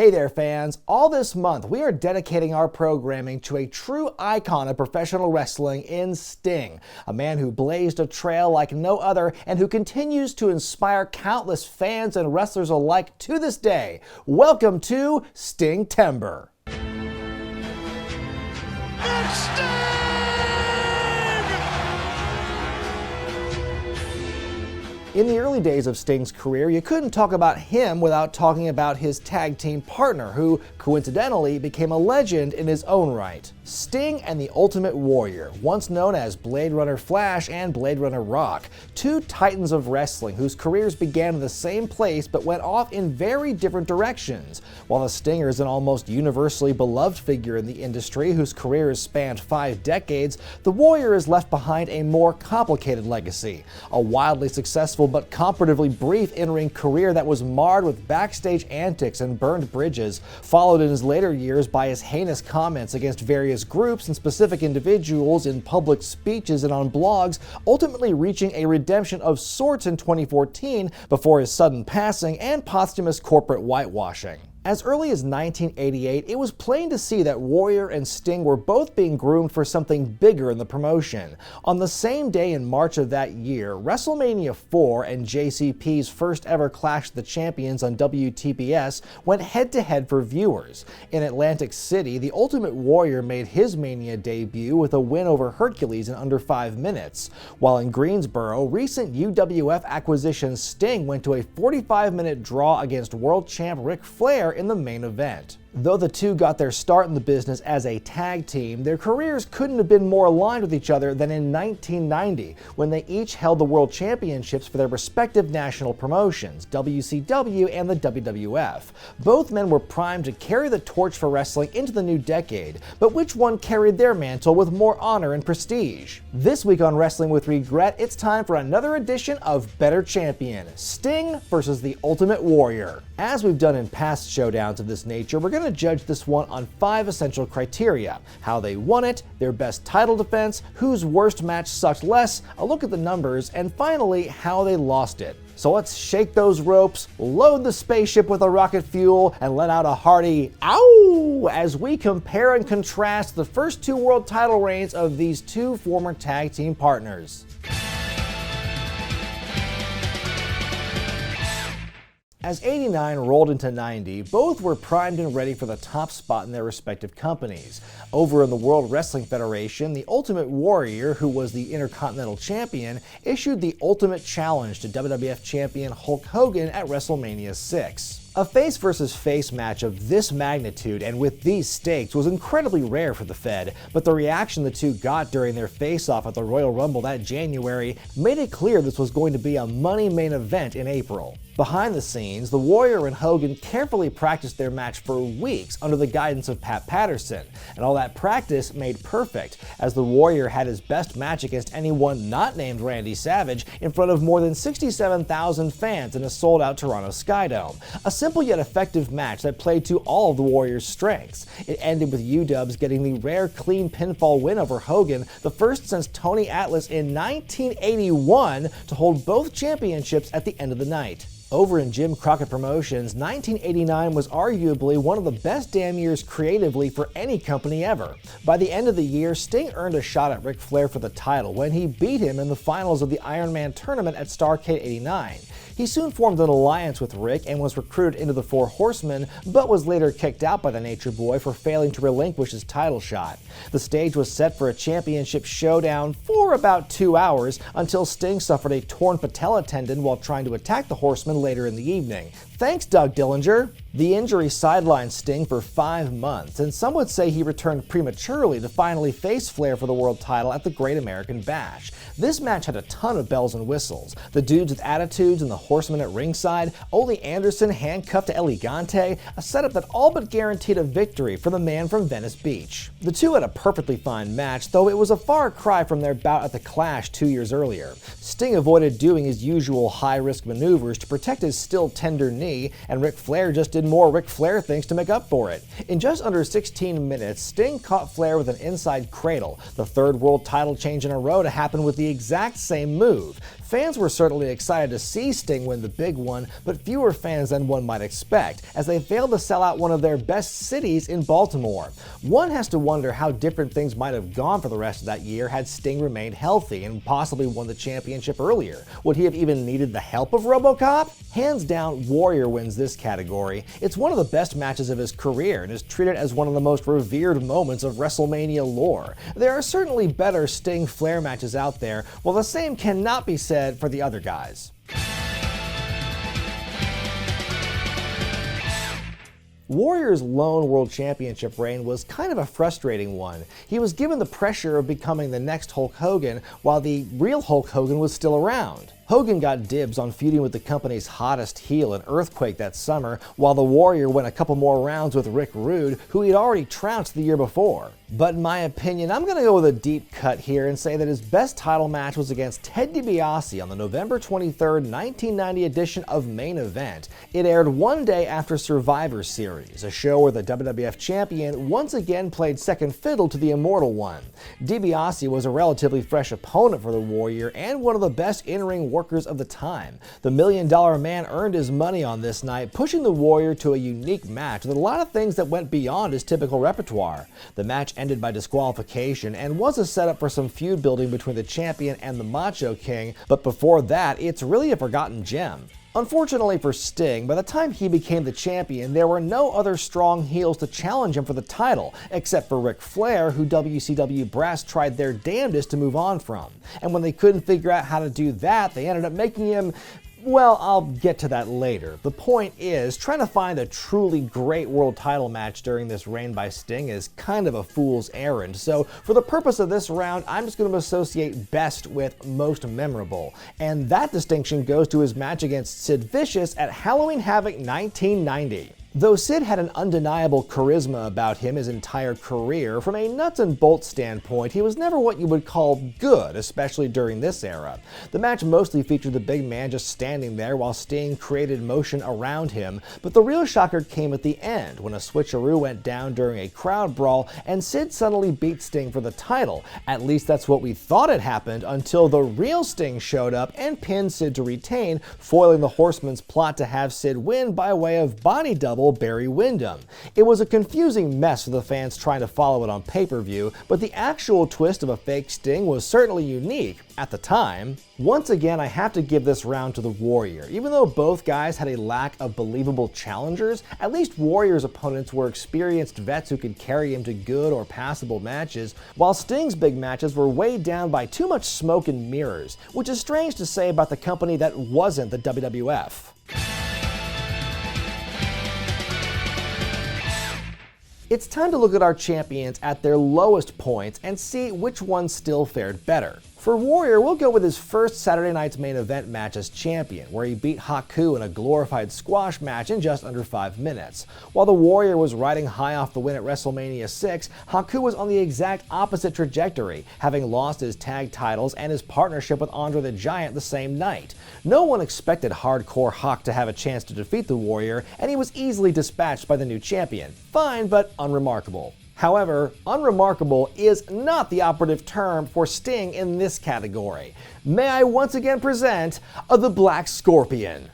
Hey there fans, all this month we are dedicating our programming to a true icon of professional wrestling in Sting, a man who blazed a trail like no other and who continues to inspire countless fans and wrestlers alike to this day. Welcome to STINGTEMBER. It's Sting! In the early days of Sting's career, you couldn't talk about him without talking about his tag team partner, who coincidentally became a legend in his own right. Sting and the Ultimate Warrior, once known as Blade Runner Flash and Blade Runner Rock, two titans of wrestling whose careers began in the same place but went off in very different directions. While the Stinger is an almost universally beloved figure in the industry whose career has spanned 5 decades, the Warrior has left behind a more complicated legacy, a wildly successful but comparatively brief in-ring career that was marred with backstage antics and burned bridges, followed in his later years by his heinous comments against various groups and specific individuals in public speeches and on blogs, ultimately reaching a redemption of sorts in 2014 before his sudden passing and posthumous corporate whitewashing. As early as 1988, it was plain to see that Warrior and Sting were both being groomed for something bigger in the promotion. On the same day in March of that year, WrestleMania 4 and JCP's first ever Clash of the Champions on WTBS went head-to-head for viewers. In Atlantic City, the Ultimate Warrior made his Mania debut with a win over Hercules in under 5 minutes, while in Greensboro, recent UWF acquisition Sting went to a 45-minute draw against world champ Ric Flair in the main event. Though the two got their start in the business as a tag team, their careers couldn't have been more aligned with each other than in 1990, when they each held the World Championships for their respective national promotions, WCW and the WWF. Both men were primed to carry the torch for wrestling into the new decade, but which one carried their mantle with more honor and prestige? This week on Wrestling with Regret, it's time for another edition of Better Champion, Sting versus the Ultimate Warrior. As we've done in past showdowns of this nature, we're going to judge this one on 5 essential criteria: how they won it, their best title defense, whose worst match sucked less, a look at the numbers, and finally, how they lost it. So let's shake those ropes, load the spaceship with a rocket fuel, and let out a hearty "ow" as we compare and contrast the first 2 world title reigns of these 2 former tag team partners. As 89 rolled into 90, both were primed and ready for the top spot in their respective companies. Over in the World Wrestling Federation, the Ultimate Warrior, who was the Intercontinental Champion, issued the Ultimate Challenge to WWF Champion Hulk Hogan at WrestleMania 6. A face versus face match of this magnitude and with these stakes was incredibly rare for the Fed, but the reaction the two got during their face-off at the Royal Rumble that January made it clear this was going to be a money main event in April. Behind the scenes, the Warrior and Hogan carefully practiced their match for weeks under the guidance of Pat Patterson, and all that practice made perfect, as the Warrior had his best match against anyone not named Randy Savage in front of more than 67,000 fans in a sold-out Toronto Skydome. A simple yet effective match that played to all of the Warrior's strengths. It ended with UW's getting the rare clean pinfall win over Hogan, the first since Tony Atlas in 1981 to hold both championships at the end of the night. Over in Jim Crockett Promotions, 1989 was arguably one of the best damn years creatively for any company ever. By the end of the year, Sting earned a shot at Ric Flair for the title when he beat him in the finals of the Iron Man tournament at Starrcade '89. He soon formed an alliance with Rick and was recruited into the Four Horsemen, but was later kicked out by the Nature Boy for failing to relinquish his title shot. The stage was set for a championship showdown for about 2 hours until Sting suffered a torn patella tendon while trying to attack the Horsemen later in the evening. Thanks, Doug Dillinger. The injury sidelined Sting for 5 months, and some would say he returned prematurely to finally face Flair for the world title at the Great American Bash. This match had a ton of bells and whistles. The dudes with attitudes and the Horsemen at ringside, Ole Anderson handcuffed to El Gigante, a setup that all but guaranteed a victory for the man from Venice Beach. The two had a perfectly fine match, though it was a far cry from their bout at the Clash 2 years earlier. Sting avoided doing his usual high-risk maneuvers to protect his still tender knee, and Ric Flair just did did more Ric Flair things to make up for it. In just under 16 minutes, Sting caught Flair with an inside cradle, the third world title change in a row to happen with the exact same move. Fans were certainly excited to see Sting win the big one, but fewer fans than one might expect, as they failed to sell out one of their best cities in Baltimore. One has to wonder how different things might have gone for the rest of that year had Sting remained healthy and possibly won the championship earlier. Would he have even needed the help of RoboCop? Hands down, Warrior wins this category. It's one of the best matches of his career and is treated as one of the most revered moments of WrestleMania lore. There are certainly better Sting-Flair matches out there, while the same cannot be said for the other guys. Warrior's lone world championship reign was kind of a frustrating one. He was given the pressure of becoming the next Hulk Hogan while the real Hulk Hogan was still around. Hogan got dibs on feuding with the company's hottest heel in Earthquake that summer, while the Warrior went a couple more rounds with Rick Rude, who he'd already trounced the year before. But in my opinion, I'm going to go with a deep cut here and say that his best title match was against Ted DiBiase on the November 23, 1990 edition of Main Event. It aired one day after Survivor Series, a show where the WWF champion once again played second fiddle to the Immortal One. DiBiase was a relatively fresh opponent for the Warrior and one of the best in-ring workers of the time. The $1 Million Man earned his money on this night, pushing the Warrior to a unique match with a lot of things that went beyond his typical repertoire. The match ended by disqualification and was a setup for some feud building between the champion and the Macho King, but before that, it's really a forgotten gem. Unfortunately for Sting, by the time he became the champion, there were no other strong heels to challenge him for the title, except for Ric Flair, who WCW brass tried their damnedest to move on from. And when they couldn't figure out how to do that, they ended up making him, well, I'll get to that later. The point is, trying to find a truly great world title match during this reign by Sting is kind of a fool's errand. So for the purpose of this round, I'm just going to associate best with most memorable. And that distinction goes to his match against Sid Vicious at Halloween Havoc 1990. Though Sid had an undeniable charisma about him his entire career, from a nuts and bolts standpoint, he was never what you would call good, especially during this era. The match mostly featured the big man just standing there while Sting created motion around him, but the real shocker came at the end, when a switcheroo went down during a crowd brawl and Sid suddenly beat Sting for the title. At least that's what we thought had happened until the real Sting showed up and pinned Sid to retain, foiling the Horsemen's plot to have Sid win by way of body double Barry Windham. It was a confusing mess for the fans trying to follow it on pay-per-view, but the actual twist of a fake Sting was certainly unique at the time. Once again, I have to give this round to the Warrior. Even though both guys had a lack of believable challengers, at least Warrior's opponents were experienced vets who could carry him to good or passable matches, while Sting's big matches were weighed down by too much smoke and mirrors, which is strange to say about the company that wasn't the WWF. It's time to look at our champions at their lowest points and see which ones still fared better. For Warrior, we'll go with his first Saturday night's main event match as champion, where he beat Haku in a glorified squash match in just under 5 minutes. While the Warrior was riding high off the win at WrestleMania 6, Haku was on the exact opposite trajectory, having lost his tag titles and his partnership with Andre the Giant the same night. No one expected Hardcore Hawk to have a chance to defeat the Warrior, and he was easily dispatched by the new champion. Fine, but unremarkable. However, unremarkable is not the operative term for Sting in this category. May I once again present the Black Scorpion.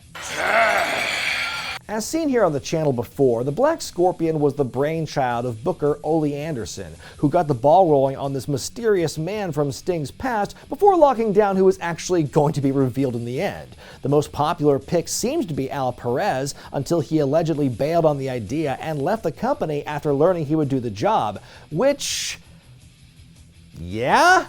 As seen here on the channel before, the Black Scorpion was the brainchild of Booker Ole Anderson, who got the ball rolling on this mysterious man from Sting's past before locking down who was actually going to be revealed in the end. The most popular pick seems to be Al Perez, until he allegedly bailed on the idea and left the company after learning he would do the job, which, yeah?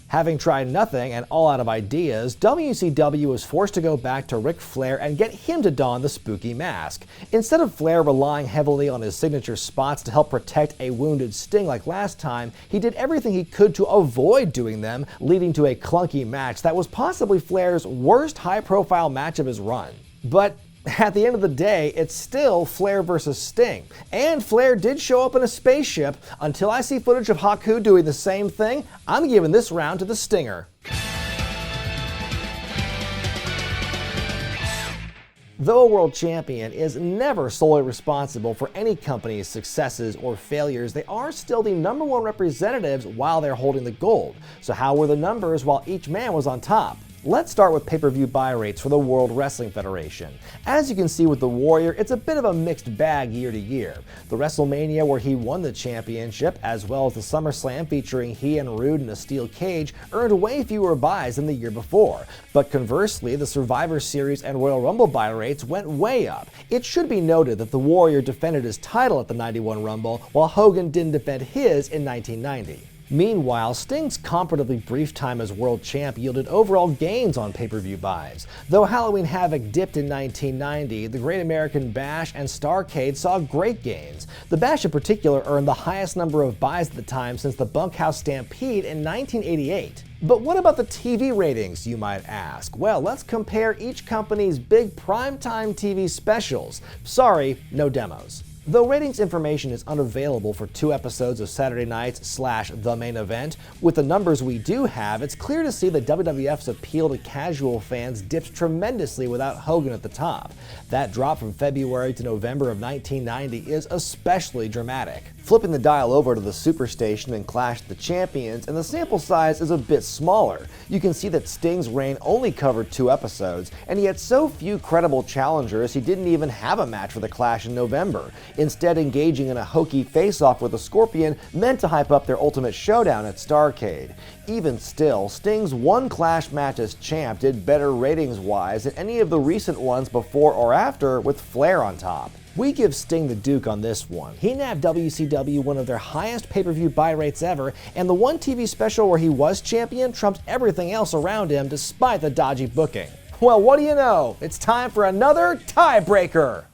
Having tried nothing and all out of ideas, WCW was forced to go back to Ric Flair and get him to don the spooky mask. Instead of Flair relying heavily on his signature spots to help protect a wounded Sting like last time, he did everything he could to avoid doing them, leading to a clunky match that was possibly Flair's worst high-profile match of his run. But at the end of the day, it's still Flair versus Sting. And Flair did show up in a spaceship. Until I see footage of Haku doing the same thing, I'm giving this round to the Stinger. Though a world champion is never solely responsible for any company's successes or failures, they are still the #1 representatives while they're holding the gold. So how were the numbers while each man was on top? Let's start with pay-per-view buy rates for the World Wrestling Federation. As you can see with the Warrior, it's a bit of a mixed bag year to year. The WrestleMania where he won the championship, as well as the SummerSlam featuring he and Rude in a steel cage, earned way fewer buys than the year before. But conversely, the Survivor Series and Royal Rumble buy rates went way up. It should be noted that the Warrior defended his title at the '91 Rumble, while Hogan didn't defend his in 1990. Meanwhile, Sting's comparatively brief time as world champ yielded overall gains on pay-per-view buys. Though Halloween Havoc dipped in 1990, the Great American Bash and Starrcade saw great gains. The Bash in particular earned the highest number of buys at the time since the Bunkhouse Stampede in 1988. But what about the TV ratings, you might ask? Well, let's compare each company's big primetime TV specials. Sorry, no demos. Though ratings information is unavailable for 2 episodes of Saturday Nights / The Main Event, with the numbers we do have, it's clear to see that WWF's appeal to casual fans dipped tremendously without Hogan at the top. That drop from February to November of 1990 is especially dramatic. Flipping the dial over to the Superstation and Clash of the Champions, and the sample size is a bit smaller. You can see that Sting's reign only covered 2 episodes, and he had so few credible challengers he didn't even have a match for the Clash in November, instead engaging in a hokey face-off with a Scorpion meant to hype up their ultimate showdown at Starrcade. Even still, Sting's one Clash match as champ did better ratings-wise than any of the recent ones before or after, with Flair on top. We give Sting the Duke on this one. He nabbed WCW one of their highest pay-per-view buy rates ever, and the one TV special where he was champion trumped everything else around him despite the dodgy booking. Well, what do you know? It's time for another tiebreaker!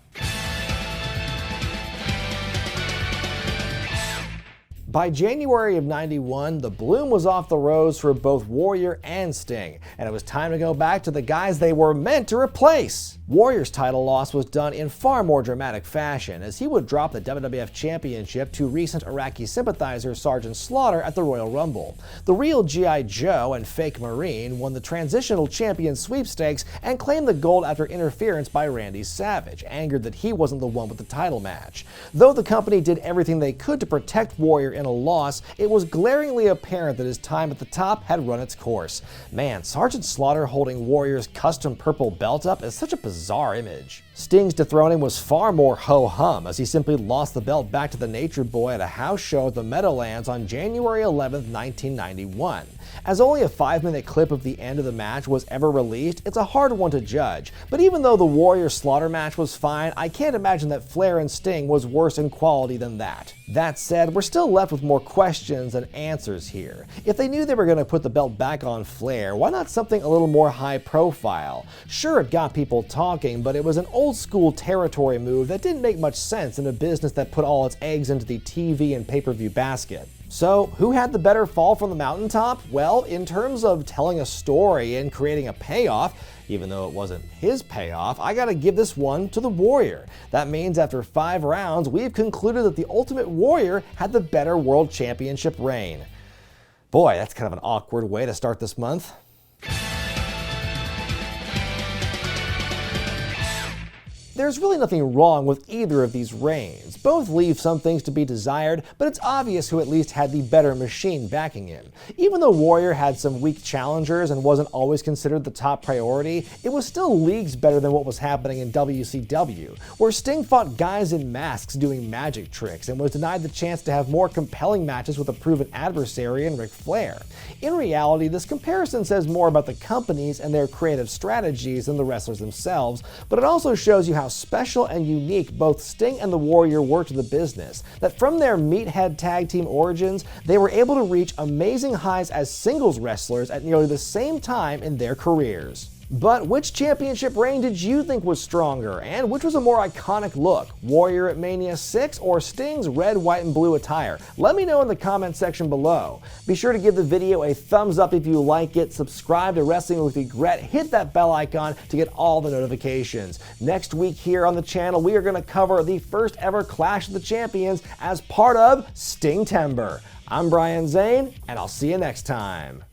By January of '91, the bloom was off the rose for both Warrior and Sting, and it was time to go back to the guys they were meant to replace. Warrior's title loss was done in far more dramatic fashion, as he would drop the WWF Championship to recent Iraqi sympathizer Sergeant Slaughter at the Royal Rumble. The real G.I. Joe and fake Marine won the Transitional Champion sweepstakes and claimed the gold after interference by Randy Savage, angered that he wasn't the one with the title match. Though the company did everything they could to protect Warrior in a loss, it was glaringly apparent that his time at the top had run its course. Man, Sergeant Slaughter holding Warrior's custom purple belt up is such a bizarre image. Sting's dethroning was far more ho-hum, as he simply lost the belt back to the Nature Boy at a house show at the Meadowlands on January 11, 1991. As only a 5-minute clip of the end of the match was ever released, it's a hard one to judge. But even though the Warrior-Slaughter match was fine, I can't imagine that Flair and Sting was worse in quality than that. That said, we're still left with more questions than answers here. If they knew they were going to put the belt back on Flair, why not something a little more high profile? Sure, it got people talking, but it was an old-school territory move that didn't make much sense in a business that put all its eggs into the TV and pay-per-view basket. So, who had the better fall from the mountaintop? Well, in terms of telling a story and creating a payoff, even though it wasn't his payoff, I gotta give this one to the Warrior. That means after 5 rounds, we've concluded that the Ultimate Warrior had the better World Championship reign. Boy, that's kind of an awkward way to start this month. There's really nothing wrong with either of these reigns. Both leave some things to be desired, but it's obvious who at least had the better machine backing him. Even though Warrior had some weak challengers and wasn't always considered the top priority, it was still leagues better than what was happening in WCW, where Sting fought guys in masks doing magic tricks and was denied the chance to have more compelling matches with a proven adversary in Ric Flair. In reality, this comparison says more about the companies and their creative strategies than the wrestlers themselves, but it also shows you how special and unique both Sting and the Warrior were to the business, that from their meathead tag team origins, they were able to reach amazing highs as singles wrestlers at nearly the same time in their careers. But which championship reign did you think was stronger, and which was a more iconic look? Warrior at Mania 6 or Sting's red, white, and blue attire? Let me know in the comment section below. Be sure to give the video a thumbs up if you like it, subscribe to Wrestling with Wregret, hit that bell icon to get all the notifications. Next week here on the channel, we are going to cover the first ever Clash of the Champions as part of STINGTEMBER. I'm Brian Zane, and I'll see you next time.